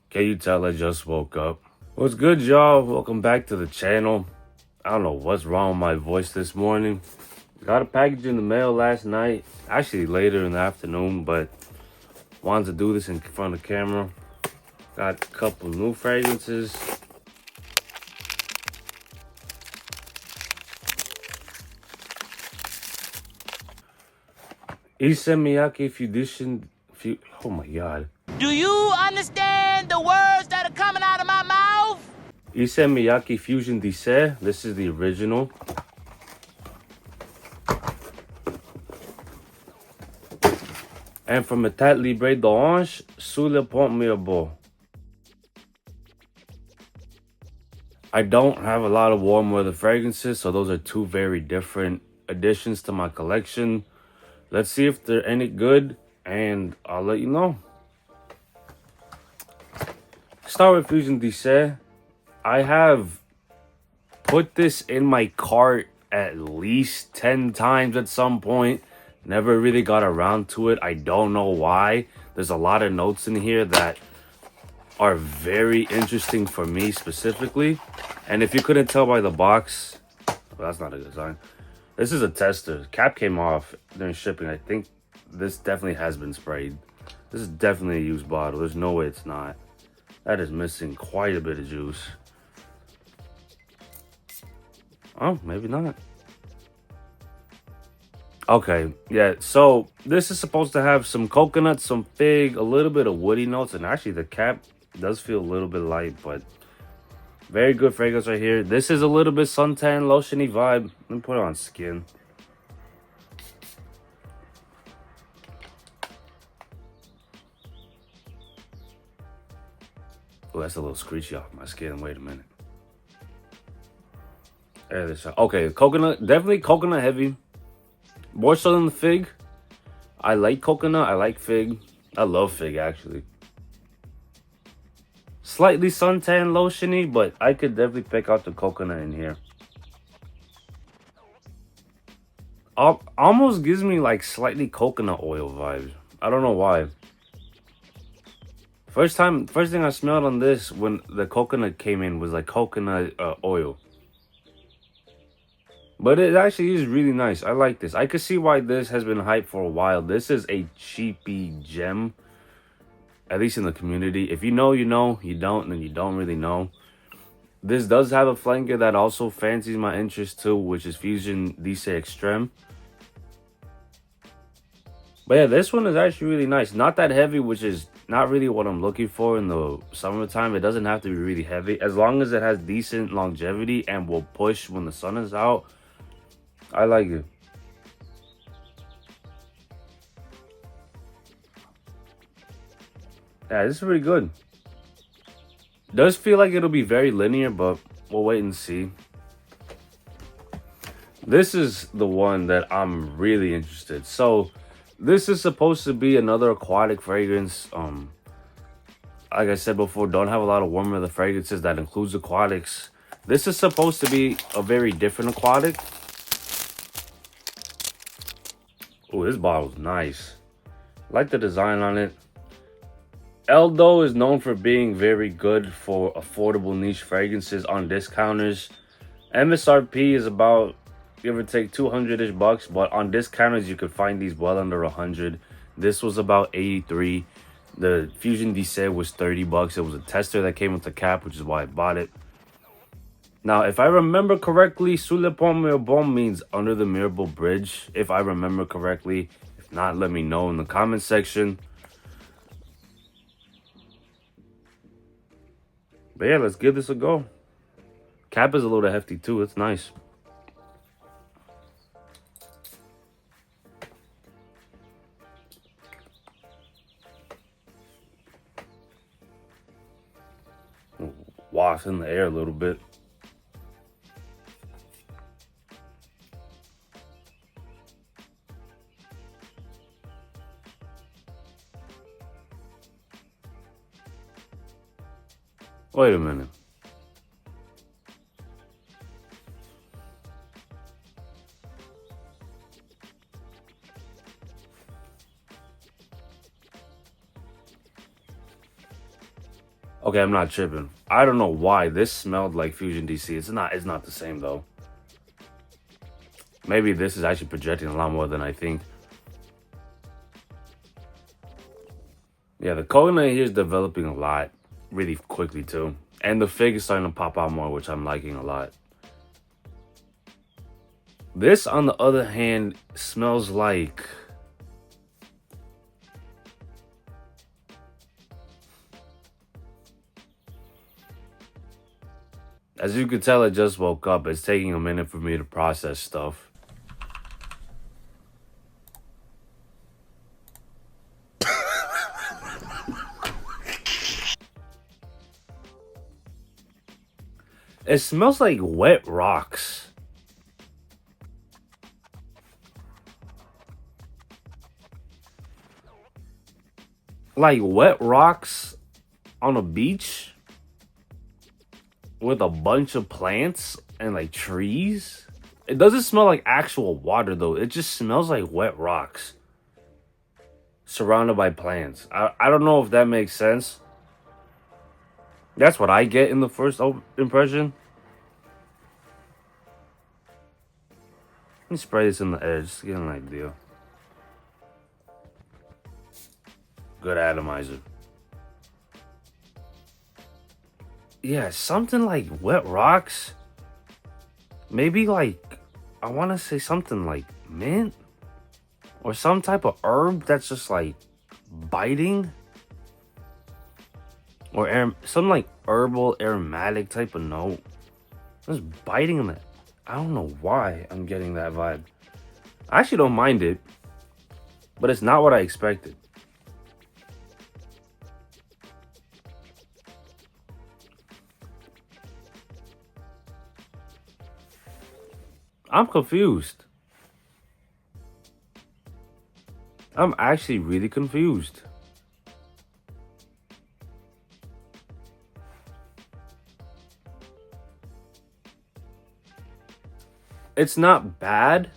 Can you tell I just woke up? What's good, y'all? Welcome back to the channel. I don't know what's wrong with my voice this morning. Got a package in the mail last night, actually later in the afternoon, but wanted to do this in front of the camera. Got a couple new fragrances. Issey Miyake oh my god. Do you understand the words that are coming out of my mouth? Issey Miyake Fusion Dessert. This is the original. And from Etat Libre d'Orange, Sous Le Pont Mirabeau. I don't have a lot of warm weather fragrances, so those are two very different additions to my collection. Let's see if they're any good, and I'll let you know. Start with Fusion Dessert. I have put this in my cart at least 10 times at some point. Never really got around to it. I don't know why. There's a lot of notes in here that are very interesting for me specifically. And if you couldn't tell by the box, well, that's not a good sign. This is a tester. Cap came off during shipping. I think this definitely has been sprayed. This is definitely a used bottle. There's no way it's not. That is missing quite a bit of juice. Oh, maybe not. Okay, yeah, so this is supposed to have some coconut, some fig, a little bit of woody notes, and actually the cap does feel a little bit light, but very good fragrance right here. This is a little bit suntan lotiony vibe. Let me put it on skin. Oh, that's a little screechy off my skin. Wait a minute. There it is. Okay, coconut, definitely coconut heavy. More so than the fig. I like coconut. I like fig. I love fig, actually. Slightly suntan lotiony, but I could definitely pick out the coconut in here. Almost gives me like slightly coconut oil vibes. I don't know why. First thing I smelled on this when the coconut came in was like coconut oil. But it actually is really nice. I like this. I could see why this has been hyped for a while. This is a cheapy gem, at least in the community. If you know, you know. You don't, then you don't really know. This does have a flanker that also fancies my interest too, which is Fusion Dessert Extreme. But yeah, this one is actually really nice. Not that heavy, which is not really what I'm looking for in the summertime. It doesn't have to be really heavy. As long as it has decent longevity and will push when the sun is out, I like it. Yeah, this is pretty good. Does feel like it'll be very linear, but we'll wait and see. This is the one that I'm really interested. So this is supposed to be another aquatic fragrance. Like I said before, don't have a lot of warm weather fragrances that includes aquatics. This is supposed to be a very different aquatic. Oh, this bottle's nice. I like the design on it. ELDO is known for being very good for affordable niche fragrances on discounters. MSRP is about, give or take, 200-ish bucks, but on discounters you could find these well under 100. This was about 83. The Fusion Dessert was 30 bucks. It was a tester that came with the cap, which is why I bought it. Now, if I remember correctly, Sous Le Pont Mirabeau means under the Mirabeau Bridge, if I remember correctly. If not, let me know in the comment section. But yeah, let's give this a go. Cap is a little hefty too. It's nice. Waft in the air a little bit. Wait a minute. Okay, I'm not tripping. I don't know why this smelled like Fusion DC. It's not the same though. Maybe this is actually projecting a lot more than I think. Yeah, the coconut here is developing a lot really quickly too. And the fig is starting to pop out more, which I'm liking a lot. This, on the other hand, smells like... As you can tell, I just woke up. It's taking a minute for me to process stuff. It smells like wet rocks. Like wet rocks on a beach with a bunch of plants and like trees. It doesn't smell like actual water though. It just smells like wet rocks surrounded by plants. I don't know if that makes sense. That's what I get in the first impression. Let me spray this in the edge just to get an idea. Good atomizer. Yeah, something like wet rocks. Maybe like, I want to say something like mint or some type of herb that's just like biting, or some like herbal aromatic type of note. Just biting in it. I don't know why I'm getting that vibe. I actually don't mind it, but it's not what I expected. I'm confused. I'm actually really confused. It's not bad.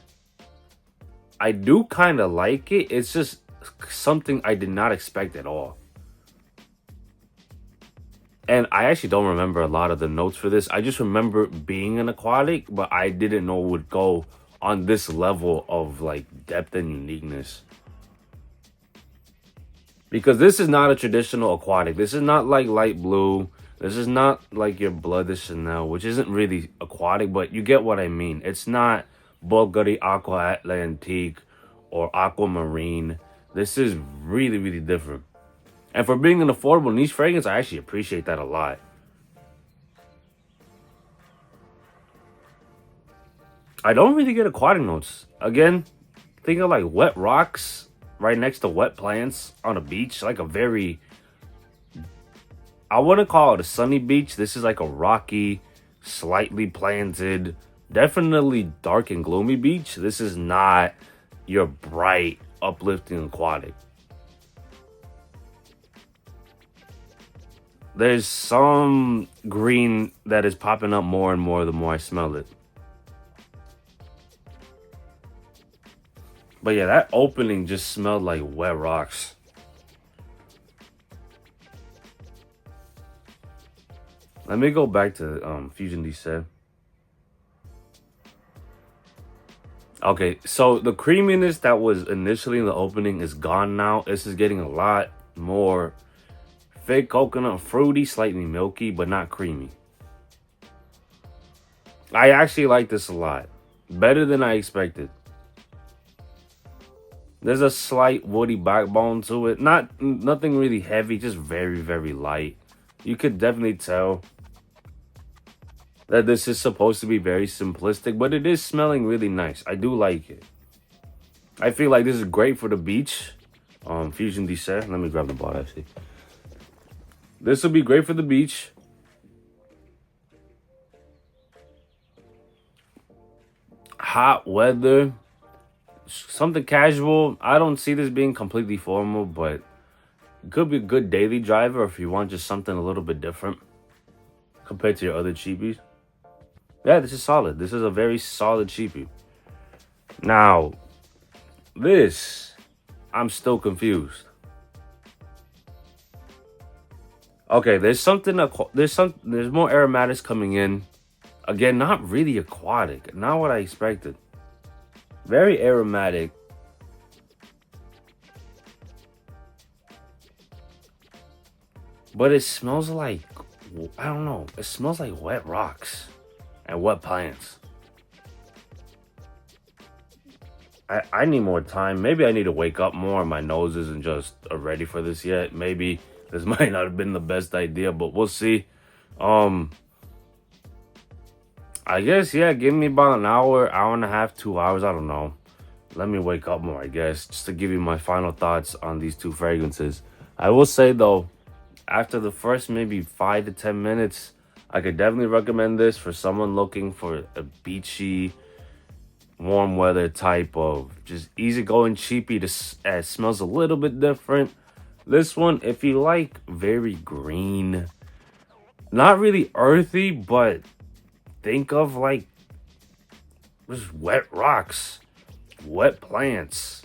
I do kind of like it. It's just something I did not expect at all. And I actually don't remember a lot of the notes for this. I just remember being an aquatic, but I didn't know it would go on this level of like depth and uniqueness. Because this is not a traditional aquatic. This is not like light blue. This is not like your Blood de Chanel, which isn't really aquatic, but you get what I mean. It's not Bulgari Aqua Atlantique or Aquamarine. This is really, really different. And for being an affordable niche fragrance, I actually appreciate that a lot. I don't really get aquatic notes. Again, think of like wet rocks right next to wet plants on a beach. Like a very... I wouldn't call it a sunny beach. This is like a rocky, slightly planted, definitely dark and gloomy beach. This is not your bright, uplifting aquatic. There's some green that is popping up more and more the more I smell it. But yeah, that opening just smelled like wet rocks. Let me go back to Fusion DC. Okay, so the creaminess that was initially in the opening is gone now. This is getting a lot more fig coconut, fruity, slightly milky, but not creamy. I actually like this a lot. Better than I expected. There's a slight woody backbone to it. Nothing really heavy, just very, very light. You could definitely tell that this is supposed to be very simplistic, but it is smelling really nice. I do like it. I feel like this is great for the beach. Fusion DC. Let me grab the bottle actually. This will be great for the beach. Hot weather. Something casual. I don't see this being completely formal, but it could be a good daily driver if you want just something a little bit different compared to your other cheapies. Yeah, this is solid. This is a very solid cheapie. Now, this, I'm still confused. Okay, there's more aromatics coming in. Again, not really aquatic. Not what I expected. Very aromatic. But it smells like, I don't know. It smells like wet rocks and wet plants. I need more time. Maybe I need to wake up more. My nose isn't just ready for this yet. Maybe this might not have been the best idea, but we'll see. I guess, yeah, give me about an hour and a half, 2 hours. I don't know. Let me wake up more, I guess, just to give you my final thoughts on these two fragrances. I will say, though, after the first maybe 5 to 10 minutes, I could definitely recommend this for someone looking for a beachy, warm weather type of just easygoing, cheapy. It smells a little bit different. This one, if you like very green, not really earthy, but think of like just wet rocks, wet plants,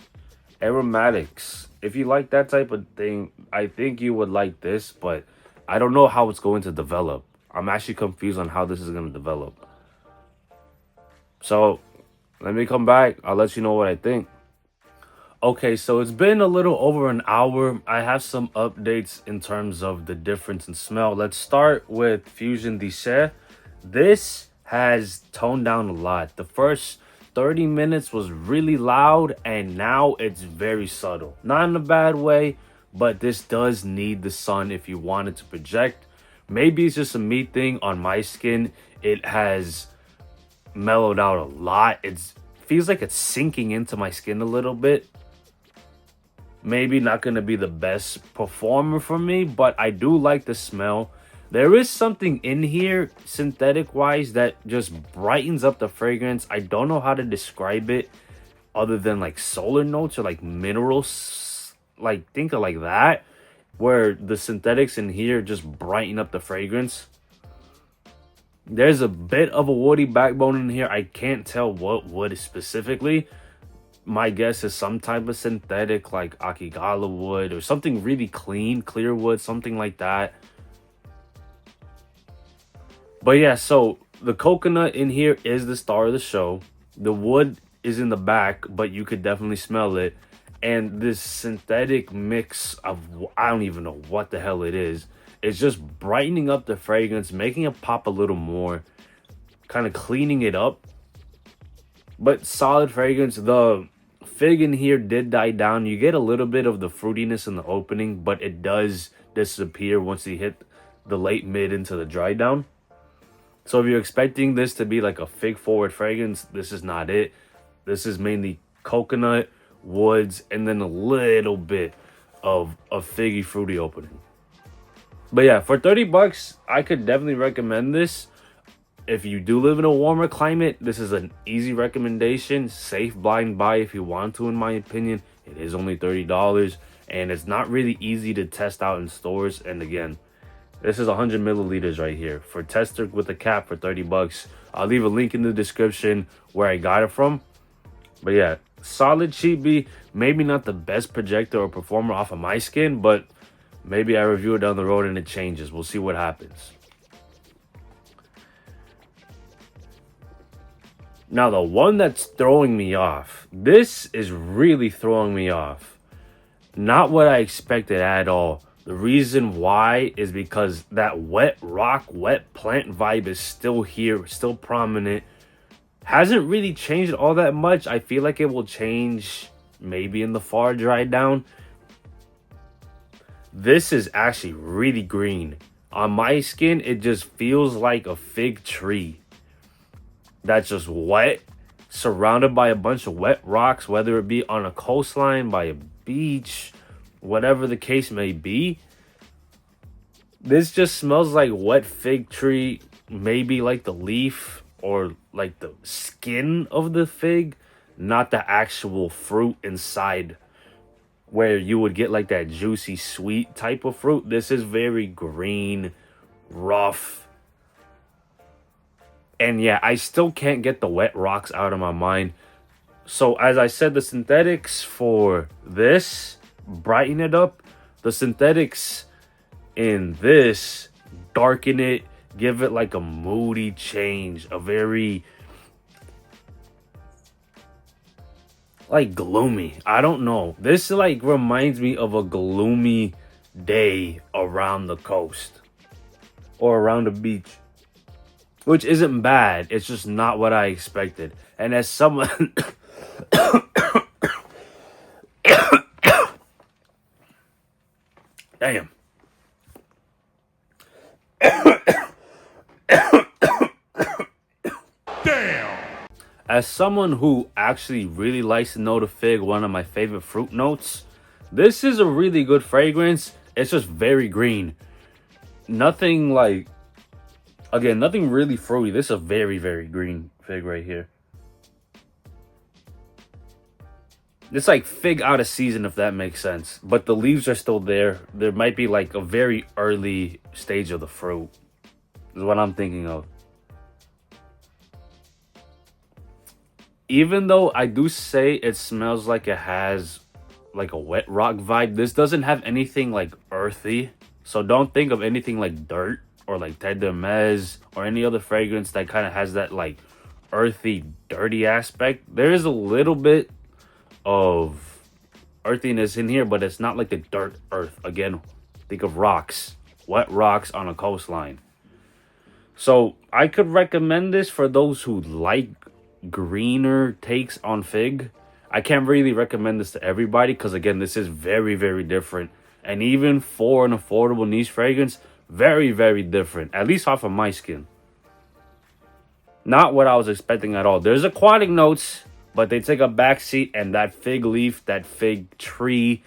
aromatics. If you like that type of thing, I think you would like this, but I don't know how it's going to develop. I'm actually confused on how this is going to develop. So let me come back. I'll let you know what I think. Okay, so it's been a little over an hour. I have some updates in terms of the difference in smell. Let's start with Fusion d'Issey. This has toned down a lot. The first 30 minutes was really loud, and now it's very subtle. Not in a bad way, but this does need the sun if you want it to project. Maybe it's just a me thing on my skin. It has mellowed out a lot. It feels like it's sinking into my skin a little bit. Maybe not going to be the best performer for me, but I do like the smell. There is something in here, synthetic-wise, that just brightens up the fragrance. I don't know how to describe it other than like solar notes or like minerals. Like, think of like that, where the synthetics in here just brighten up the fragrance. There's a bit of a woody backbone in here. I can't tell what wood specifically. My guess is some type of synthetic like Akigala wood or something really clean, clear wood, something like that. But yeah, so the coconut in here is the star of the show. The wood is in the back, but you could definitely smell it. And this synthetic mix of, I don't even know what the hell it is. It's just brightening up the fragrance, making it pop a little more, kind of cleaning it up. But solid fragrance. The fig in here did die down. You get a little bit of the fruitiness in the opening, but it does disappear once you hit the late mid into the dry down. So if you're expecting this to be like a fig forward fragrance, this is not it. This is mainly coconut, woods, and then a little bit of a figgy fruity opening. But yeah, for 30 bucks, I could definitely recommend this. If you do live in a warmer climate, this is an easy recommendation. Safe blind buy if you want to, in my opinion. It is only $30, and it's not really easy to test out in stores. And again, this is 100 milliliters right here for tester with a cap for 30 bucks. I'll leave a link in the description where I got it from. But yeah, solid cheapy. Maybe not the best projector or performer off of my skin, but maybe I review it down the road and it changes. We'll see what happens. Now, the one that's throwing me off. This is really throwing me off. Not what I expected at all. The reason why is because that wet rock, wet plant vibe is still here, still prominent. Hasn't really changed all that much. I feel like it will change maybe in the far dry down. This is actually really green. On my skin, it just feels like a fig tree that's just wet, surrounded by a bunch of wet rocks, whether it be on a coastline, by a beach, whatever the case may be. This just smells like wet fig tree, maybe like the leaf or like the skin of the fig, not the actual fruit inside, where you would get like that juicy sweet type of fruit. This is very green, rough. And yeah, I still can't get the wet rocks out of my mind. So as I said, the synthetics for this brighten it up. The synthetics in this, darken it, give it like a moody change, a very like gloomy. I don't know. This like reminds me of a gloomy day around the coast or around the beach, which isn't bad. It's just not what I expected. And as someone damn. As someone who actually really likes to know the fig, one of my favorite fruit notes, this is a really good fragrance. It's just very green. Nothing like, again, nothing really fruity. This is a very, very green fig right here. It's like fig out of season, if that makes sense. But the leaves are still there. There might be like a very early stage of the fruit, is what I'm thinking of. Even though I do say it smells like it has like a wet rock vibe, this doesn't have anything like earthy. So don't think of anything like dirt or like Terre de Mez or any other fragrance that kind of has that like earthy, dirty aspect. There is a little bit of earthiness in here, but it's not like the dirt earth. Again, think of rocks, wet rocks on a coastline. So I could recommend this for those who like greener takes on fig. I can't really recommend this to everybody because again, this is very, very different. And even for an affordable niche fragrance, very, very different, at least off of my skin. Not what I was expecting at all. There's aquatic notes, but they take a backseat, and that fig leaf, that fig tree,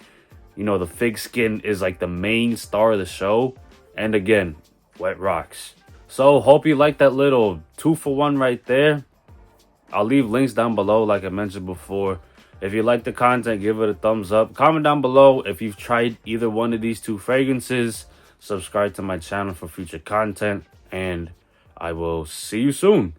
you know, the fig skin is like the main star of the show. And again, wet rocks. So hope you like that little 2-for-1 right there. I'll leave links down below like I mentioned before. If you like the content, give it a thumbs up. Comment down below if you've tried either one of these two fragrances. Subscribe to my channel for future content. And I will see you soon.